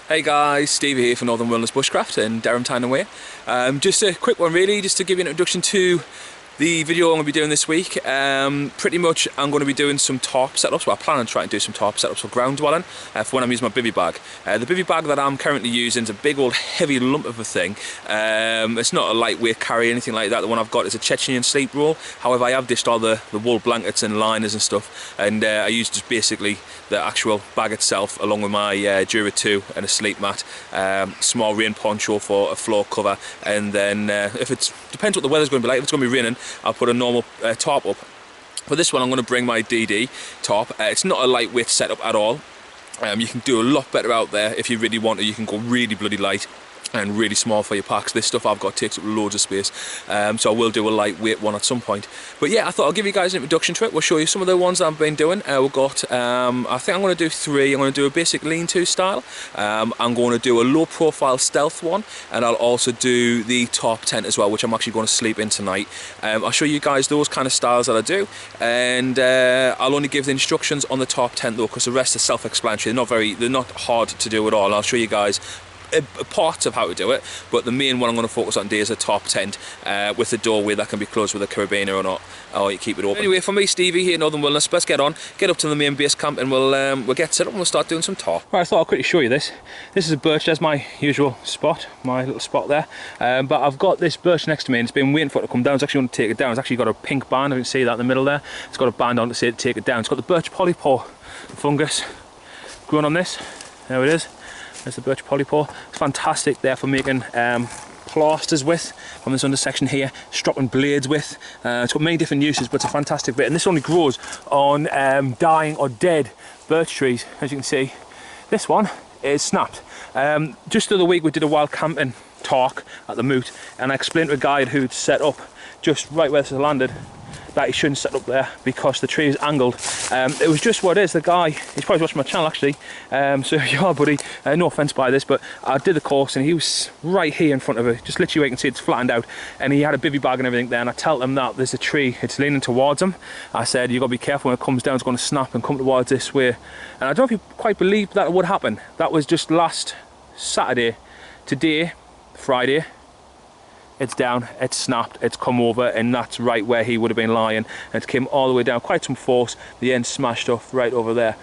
Hey guys, Steve here from Northern Wilderness Bushcraft in Durham Town and Way. Just a quick one really, just to give you an introduction to the video I'm going to be doing this week. Pretty much I'm going to be doing some tarp setups. Well, I plan on trying to do some tarp setups for ground dwelling for when I'm using my Bivi bag. The Bivi bag that I'm currently using is a big old heavy lump of a thing. It's not a lightweight carry or anything like that. The one I've got is a Chechen sleep roll. However, I have dished all the wool blankets and liners and stuff, and I use just basically the actual bag itself along with my Dura 2 and a sleep mat, small rain poncho for a floor cover, and then if it's depends what the weather's going to be like. If it's going to be raining, I'll put a normal tarp up. For this one I'm going to bring my DD tarp. It's not a lightweight setup at all. You can do a lot better out there if you really want to. You can go really bloody light and really small for your packs. This stuff I've got takes up loads of space, so I will do a lightweight one at some point. But yeah, I thought I'll give you guys an introduction to it. We'll show you some of the ones I've been doing. We've got, I think I'm going to do 3. I'm going to do a basic lean-to style. I'm going to do a low-profile stealth one, and I'll also do the tarp tent as well, which I'm actually going to sleep in tonight. I'll show you guys those kind of styles that I do, and I'll only give the instructions on the tarp tent though, because the rest is self-explanatory. They're not hard to do at all. I'll show you guys parts of how to do it, but the main one I'm going to focus on today is a tarp tent with a doorway that can be closed with a carabiner or not, or you keep it open. Anyway, for me, Stevie here in Northern Wilderness, let's get up to the main base camp, and we'll get set up and we'll start doing some tarp. Right, I thought I'd quickly show you this. This is a birch. There's my usual spot, my little spot there, but I've got this birch next to me and it's been waiting for it to come down. It's actually going to take it down. It's actually got a pink band, I can see that in the middle there. It's got a band on to say to take it down. It's got the birch polypore fungus growing on this. There it is. There's the birch polypore. It's fantastic there for making plasters with, from this undersection here, stropping blades with. It's got many different uses, but it's a fantastic bit. And this only grows on dying or dead birch trees, as you can see. This one is snapped. Just the other week we did a wild camping talk at the Moot, and I explained to a guide who'd set up just right where this has landed that he shouldn't set up there because the tree is angled. It was just what it is. The guy, he's probably watching my channel actually, so if you are, buddy, no offence by this, but I did the course and he was right here in front of it, just literally where you can see it's flattened out, and he had a bivvy bag and everything there, and I tell him that there's a tree, it's leaning towards him. I said, you've got to be careful when it comes down, it's going to snap and come towards this way. And I don't know if you quite believe that would happen. That was just last Saturday. Today, Friday, it's down, it's snapped, it's come over, and that's right where he would have been lying, and it came all the way down, quite some force, the end smashed off right over there.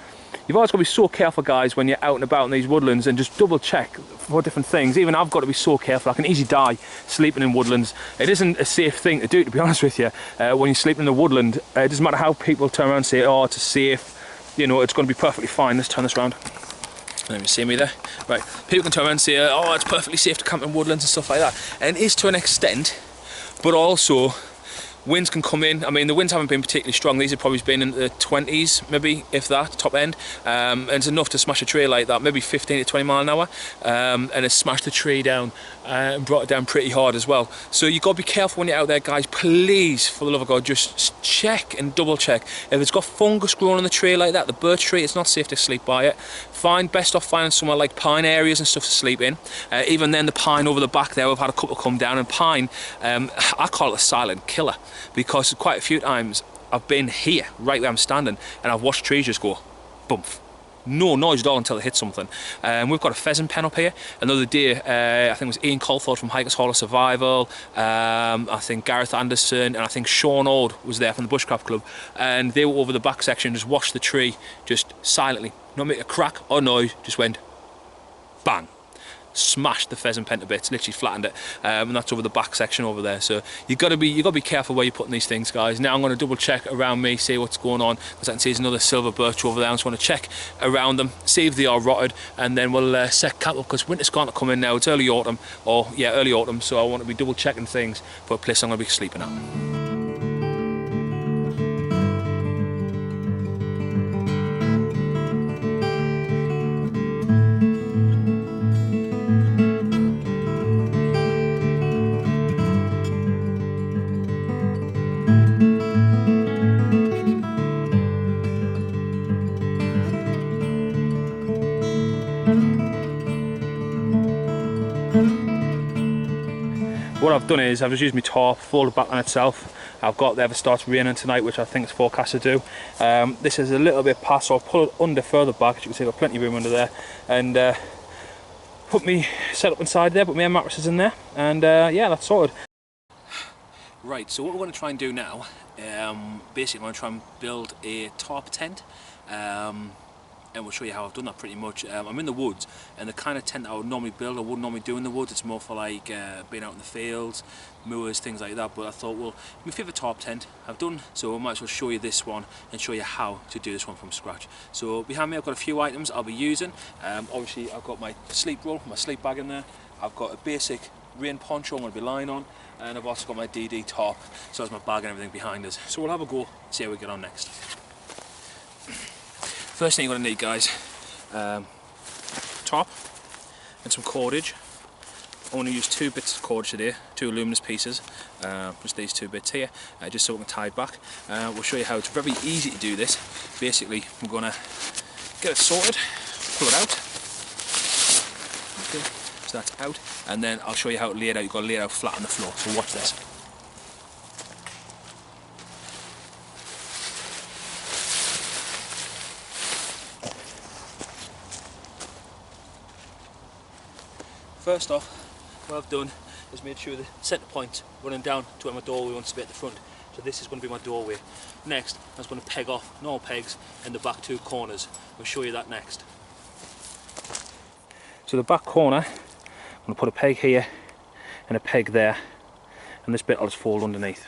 You've always got to be so careful, guys, when you're out and about in these woodlands, and just double check for different things. Even I've got to be so careful. I can easily die sleeping in woodlands. It isn't a safe thing to do, to be honest with you. When you sleep in the woodland, it doesn't matter how people turn around and say, oh, it's safe, you know, it's going to be perfectly fine. Let's turn this around. Let me see me there. Right, people can turn around and say, oh, it's perfectly safe to camp in woodlands and stuff like that. And it is to an extent, but also winds can come in. I mean, the winds haven't been particularly strong. These have probably been in the 20s, maybe, if that, top end. And it's enough to smash a tree like that, maybe 15 to 20 mile an hour. And it smashed the tree down and brought it down pretty hard as well. So you've got to be careful when you're out there, guys. Please, for the love of God, just check and double check. If it's got fungus growing on the tree like that, the birch tree, it's not safe to sleep by it. Best off finding somewhere like pine areas and stuff to sleep in. Even then, the pine over the back there, we've had a couple come down, and pine, I call it a silent killer, because quite a few times I've been here, right where I'm standing, and I've watched trees just go bump. No noise at all until it hits something. We've got a pheasant pen up here. Another day, I think it was Ian Colthorpe from Hikers Hall of Survival, I think Gareth Anderson, and I think Sean Ord was there from the Bushcraft Club, and they were over the back section, just watched the tree, just silently, not make a crack or noise, just went bang. Smashed the pheasant pen to bits, literally flattened it, and that's over the back section over there. So you got to be careful where you're putting these things, guys. Now I'm going to double check around me, see what's going on, because I can see there's another silver birch over there. I just want to check around them, see if they are rotted, and then we'll set camp up, because winter's going to come in now. It's early autumn, early autumn, so I want to be double checking things for a place I'm going to be sleeping at. What I've done is I've just used my tarp, folded back on itself. I've got there if it starts raining tonight, which I think it's forecast to do. This is a little bit past, so I'll pull it under further back. As you can see, I've got plenty of room under there. And put me set up inside there, put my mattresses in there, and yeah, that's sorted. Right, so what we're going to try and do now, basically I'm going to try and build a tarp tent, and we'll show you how I've done that pretty much. I'm in the woods, and the kind of tent I would normally build, I wouldn't normally do in the woods. It's more for like being out in the fields, moors, things like that. But I thought, well, my favourite tarp tent I've done, so I might as well show you this one and show you how to do this one from scratch. So behind me I've got a few items I'll be using. Obviously I've got my sleep roll, my sleep bag in there. I've got a basic rain poncho I'm going to be lying on, and I've also got my DD tarp, so that's my bag and everything behind us. So we'll have a go, see how we get on next. First thing you're going to need, guys, tarp and some cordage. I want to use 2 bits of cordage today, 2 luminous pieces, just these 2 bits here, just so we can tie it back. We'll show you how it's very easy to do this. Basically, I'm going to get it sorted, pull it out. Okay, so that's out, and then I'll show you how to lay it out. You've got to lay it out flat on the floor, so watch this. First off, what I've done is made sure the centre point running down to where my doorway wants to be at the front. So this is going to be my doorway. Next, I was going to peg off normal pegs in the back 2 corners. We'll show you that next. So the back corner, I'm going to put a peg here and a peg there, and this bit I'll just fold underneath.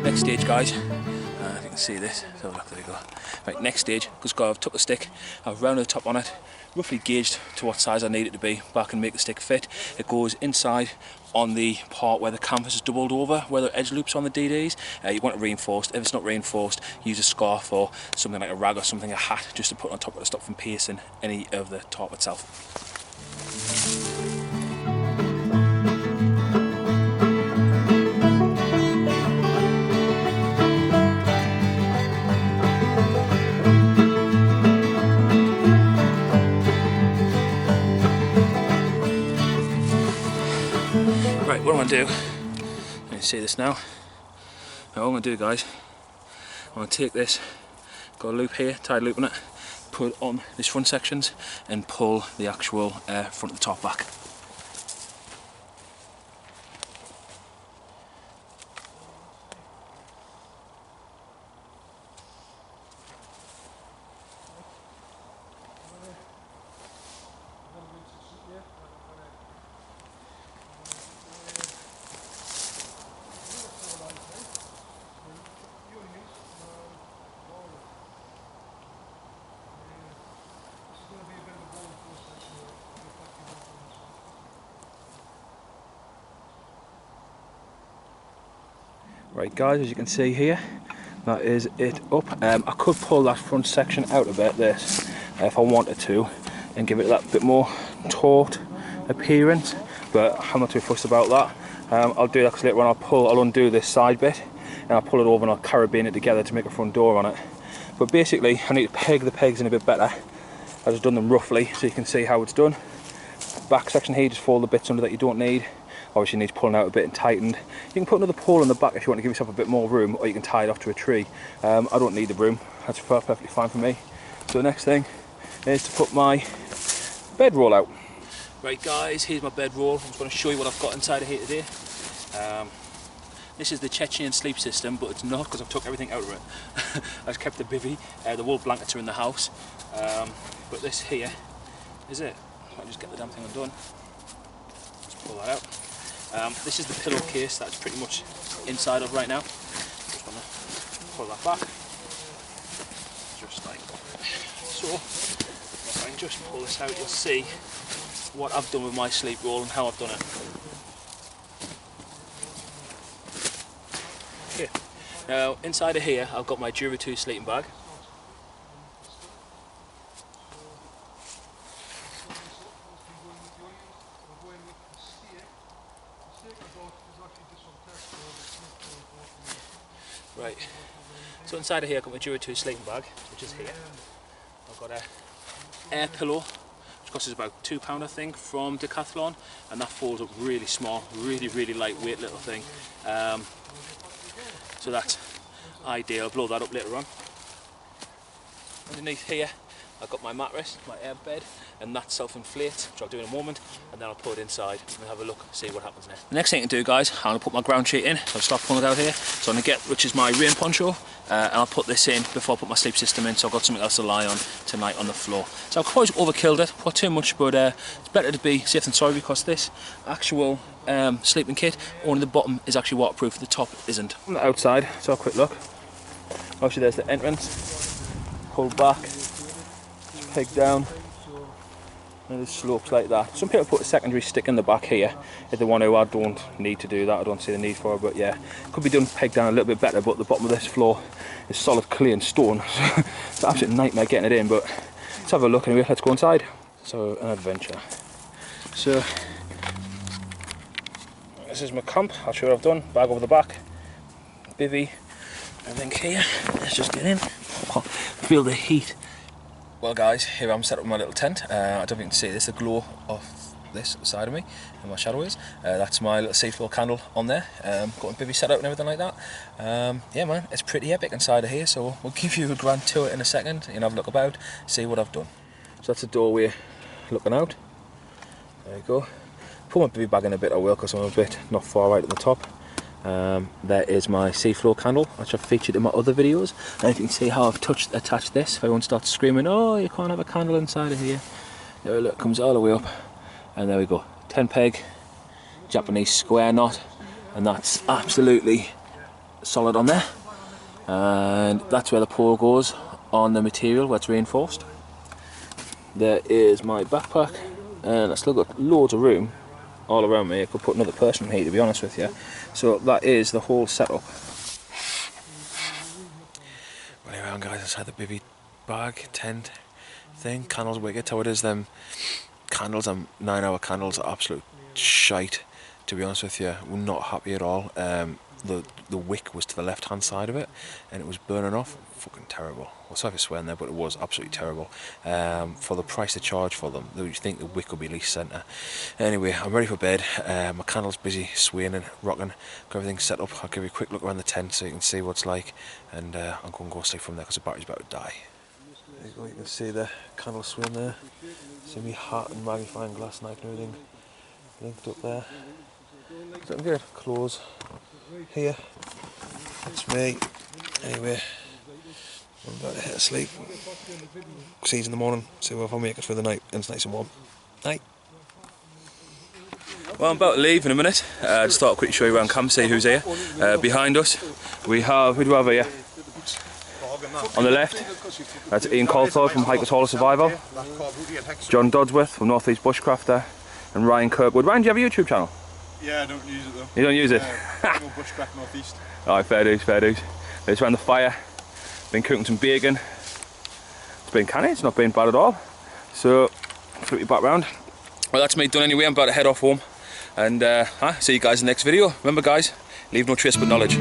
Next stage, guys, if you can see this, so look, there we go. Right, next stage, because I've took the stick, I've rounded the top on it, roughly gauged to what size I need it to be, but I can make the stick fit. It goes inside on the part where the canvas is doubled over, where the edge loops on the DDs. You want it reinforced. If it's not reinforced, use a scarf or something like a rag or something, a hat, just to put on top of it to stop from piercing any of the tarp itself. Right, what I'm going to do, you can see this now. What I'm going to do, guys, I'm going to take this, got a loop here, tied loop on it, put it on these front sections and pull the actual front of the top back. Right, guys, as you can see here, that is it up. I could pull that front section out a bit, this, if I wanted to, and give it that bit more taut appearance, but I'm not too fussed about that. I'll do that because later on I'll undo this side bit, and I'll pull it over and I'll carabine it together to make a front door on it. But basically, I need to peg the pegs in a bit better. I've just done them roughly so you can see how it's done. Back section here, just fold the bits under that you don't need. Obviously needs pulling out a bit and tightened. You can put another pole in the back if you want to give yourself a bit more room, or you can tie it off to a tree. I don't need the room, that's perfectly fine for me. So the next thing is to put my bedroll out. Right, guys, here's my bedroll. I'm just going to show you what I've got inside of here today. This is the Chech sleep system, but it's not because I've took everything out of it. I've kept the Bivi, the wool blankets are in the house. But this here is it. I'll just get the damn thing undone. Let's pull that out. This is the pillowcase that's pretty much inside of right now. Just want to pull that back, just like so. If I can just pull this out, you'll see what I've done with my sleep roll and how I've done it. Okay. Now inside of here, I've got my Dura 2 sleeping bag. Right, so inside of here I've got my Dura 2 sleeping bag, which is here. I've got a air pillow, which costs us about £2 I think, from Decathlon, and that folds up really small, really lightweight little thing. So that's ideal. I'll blow that up later on. Underneath here I've got my mattress, my air bed, and that self-inflates, which I'll do in a moment, and then I'll put it inside and have a look, see what happens next. The next thing to do, guys, I'm going to put my ground sheet in, so I'll start pulling it out here. So I'm going to get, which is my rain poncho, and I'll put this in before I put my sleep system in, so I've got something else to lie on tonight on the floor. So I've quite overkilled it, put too much, but it's better to be safe than sorry, because this actual sleeping kit, only the bottom is actually waterproof, the top isn't. On the outside, so a quick look. Obviously there's the entrance, pull back, peg down, and it slopes like that. Some people put a secondary stick in the back here if they want to. I don't need to do that, I don't see the need for it, but yeah, could be done pegged down a little bit better, but the bottom of this floor is solid clean stone. It's an absolute nightmare getting it in, but let's have a look anyway. Let's go inside. So, an adventure. So this is my camp. I'll show you what I've done. Bag over the back, Bivi, everything here. Let's just get in. Feel the heat. Well guys, here I'm set up in my little tent. I don't know if you can see this, the glow of this side of me, and my shadow is. That's my little seafloor candle on there. Got my Bivi set up and everything like that. Yeah man, it's pretty epic inside of here, so we'll give you a grand tour in a second and have a look about, see what I've done. So that's the doorway looking out. There you go. Put my Bivi bag in a bit I will, because I'm a bit not far right at the top. There is my seafloor candle, which I've featured in my other videos, and you can see how I've attached this. If everyone starts screaming, oh you can't have a candle inside of here, there, look, comes all the way up, and there we go, 10 peg Japanese square knot, and that's absolutely solid on there, and that's where the pole goes on the material where it's reinforced. There is my backpack, and I've still got loads of room all around me. I could put another person in here, to be honest with you. So that is the whole setup. Running around guys inside the Bivi bag, tent thing, candles wicked, how it is them candles, 9-hour candles are absolute shite, to be honest with you. We're not happy at all. The wick was to the left hand side of it and it was burning off. Fucking terrible. Well, sorry for swearing there, but it was absolutely terrible. For the price they charge for them, you think the wick would be least centre. Anyway, I'm ready for bed. My candle's busy swaying and rocking. Got everything set up. I'll give you a quick look around the tent so you can see what it's like, and I'm going to go sleep from there because the battery's about to die. There you go, you can see the candle swaying there. See me hat and magnifying glass knife and everything linked up there. Looking good. Clothes here. That's me. Anyway, I'm about to hit sleep. See you in the morning. See if I make it through the night. And it's nice and warm. Night. Well, I'm about to leave in a minute. Just thought I'd quickly show you around camp, see who's here. Behind us, we have, who do we have here? On the left, that's Ian Colthorpe from Hiker's Hall of Survival. John Dodsworth from North East Bushcrafter. And Ryan Kirkwood. Ryan, do you have a YouTube channel? Yeah, I don't use it though. You don't use it? Bushcraft North East. Alright, fair dues, fair dues. It's around the fire. Been cooking some bacon. It's been canny, it's not been bad at all. So, flip you back round. Well, that's me done anyway. I'm about to head off home. And see you guys in the next video. Remember guys, leave no trace but knowledge.